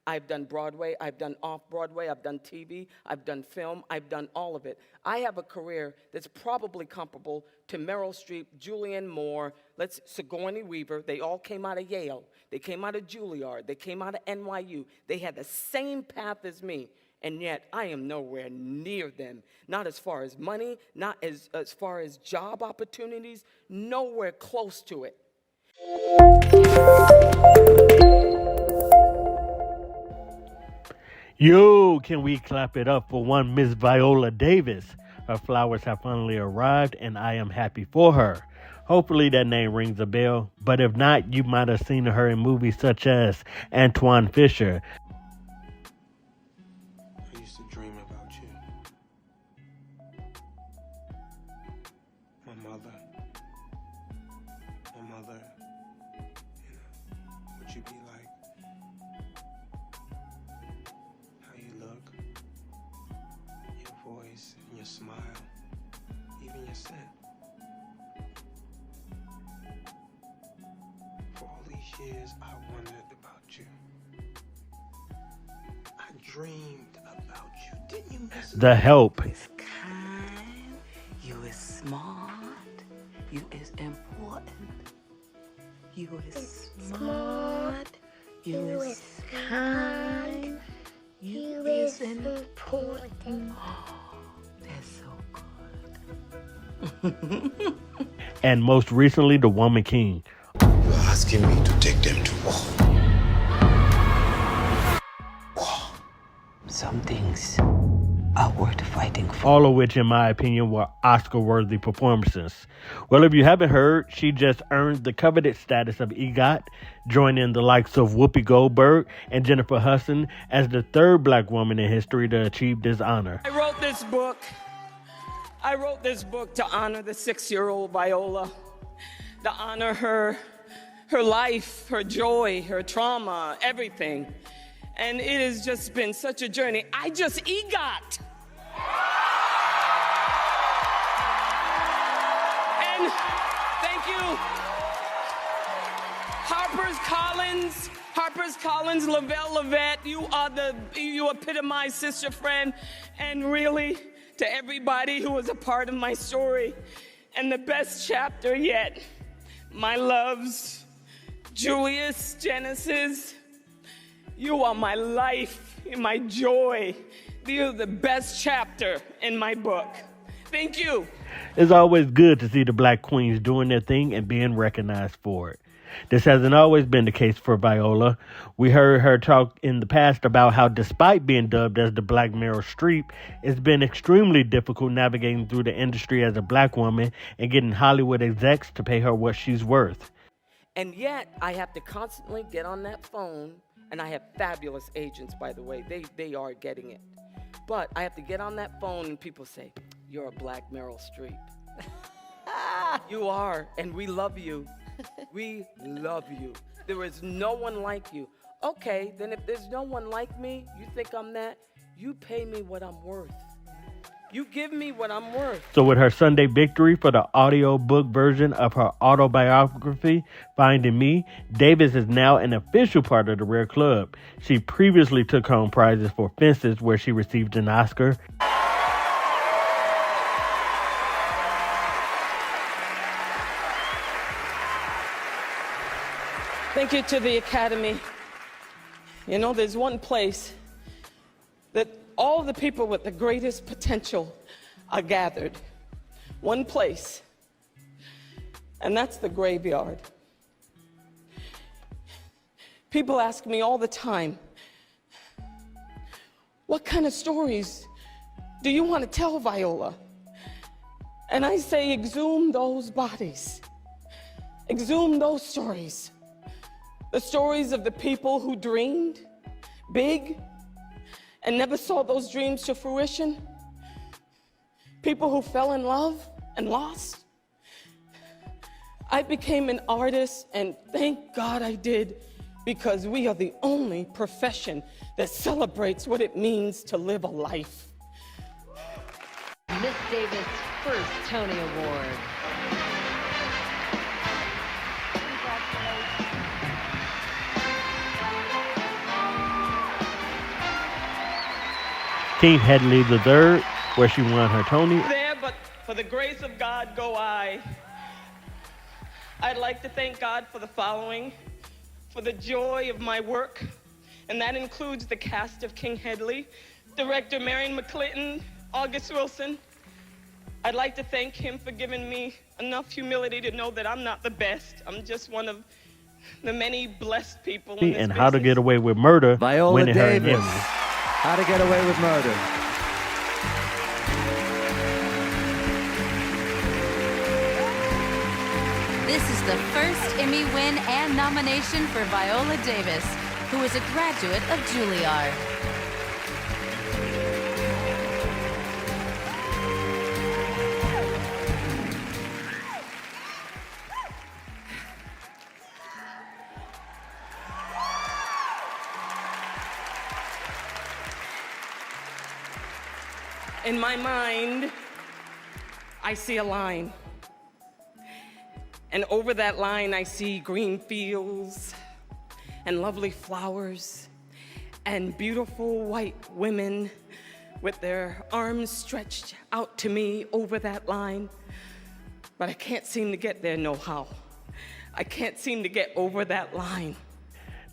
I've done Broadway, I've done off-Broadway, I've done TV, I've done film, I've done all of it. I have a career that's probably comparable to Meryl Streep, Julianne Moore, Sigourney Weaver. They all came out of Yale. They came out of Juilliard. They came out of NYU. They had the same path as me, and yet I am nowhere near them. Not as far as money, not as far as job opportunities, nowhere close to it. Yo, can we clap it up for one Miss Viola Davis? Her flowers have finally arrived, and I am happy for her. Hopefully that name rings a bell, but if not, you might have seen her in movies such as Antoine Fisher. I used to dream about you. My mother, would you be like? How you look, your voice, and your smile, even your scent. For all these years, I wondered about you. I dreamed about you. Didn't you miss The Help. You is kind, you is smart, you is important, you is smart, you is kind, you is important. Oh, that's so good. And most recently, The Woman King. You're asking me to take them to war. Some things are worth fighting for. All of which, in my opinion, were Oscar-worthy performances. Well, if you haven't heard, she just earned the coveted status of EGOT, joining the likes of Whoopi Goldberg and Jennifer Hudson as the third black woman in history to achieve this honor. I wrote this book to honor the 6-year-old Viola, to honor her life, her joy, her trauma, everything. And it has just been such a journey. I just EGOT. And thank you, Harper's Collins, Lavelle Levette, you epitomize sister friend, and really to everybody who was a part of my story. And the best chapter yet, my loves, Julius, Genesis, you are my life, my joy. You are the best chapter in my book. Thank you. It's always good to see the black queens doing their thing and being recognized for it. This hasn't always been the case for Viola. We heard her talk in the past about how, despite being dubbed as the Black Meryl Streep, it's been extremely difficult navigating through the industry as a black woman and getting Hollywood execs to pay her what she's worth. And yet, I have to constantly get on that phone, and I have fabulous agents, by the way. They are getting it. But I have to get on that phone, and people say, "You're a Black Meryl Streep." You are, and we love you. We love you. There is no one like you. Okay, then if there's no one like me, you think I'm that, you pay me what I'm worth. You give me what I'm worth. So with her Sunday victory for the audiobook version of her autobiography, Finding Me, Davis is now an official part of the Rare Club. She previously took home prizes for Fences, where she received an Oscar. Thank you to the Academy. You know, there's one place that all the people with the greatest potential are gathered. One place. And that's the graveyard. People ask me all the time, what kind of stories do you want to tell, Viola? And I say, exhume those bodies. Exhume those stories. The stories of the people who dreamed big and never saw those dreams to fruition. People who fell in love and lost. I became an artist, and thank God I did, because we are the only profession that celebrates what it means to live a life. Miss Davis' first Tony Award. King Hedley III, where she won her Tony. There, but for the grace of God go I. I'd like to thank God for the following, for the joy of my work, and that includes the cast of King Hedley, director Marion McClinton, August Wilson. I'd like to thank him for giving me enough humility to know that I'm not the best. I'm just one of the many blessed people in this And business. How to Get Away with Murder, Viola winning her an Davis. Emmy. How to Get Away with Murder. This is the first Emmy win and nomination for Viola Davis, who is a graduate of Juilliard. In my mind, I see a line. And over that line, I see green fields and lovely flowers and beautiful white women with their arms stretched out to me over that line. But I can't seem to get there no how. I can't seem to get over that line.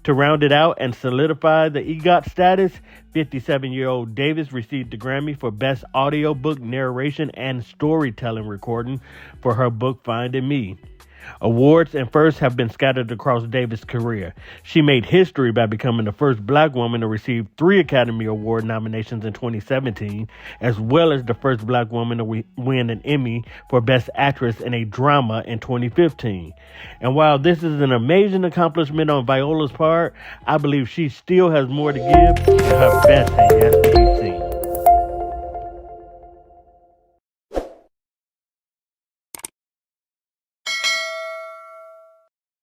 To round it out and solidify the EGOT status, 57-year-old Davis received the Grammy for Best Audiobook Narration and Storytelling Recording for her book Finding Me. Awards and firsts have been scattered across Davis' career. She made history by becoming the first black woman to receive 3 Academy Award nominations in 2017, as well as the first black woman to win an Emmy for Best Actress in a Drama in 2015. And while this is an amazing accomplishment on Viola's part, I believe she still has more to give, and her best has yet to be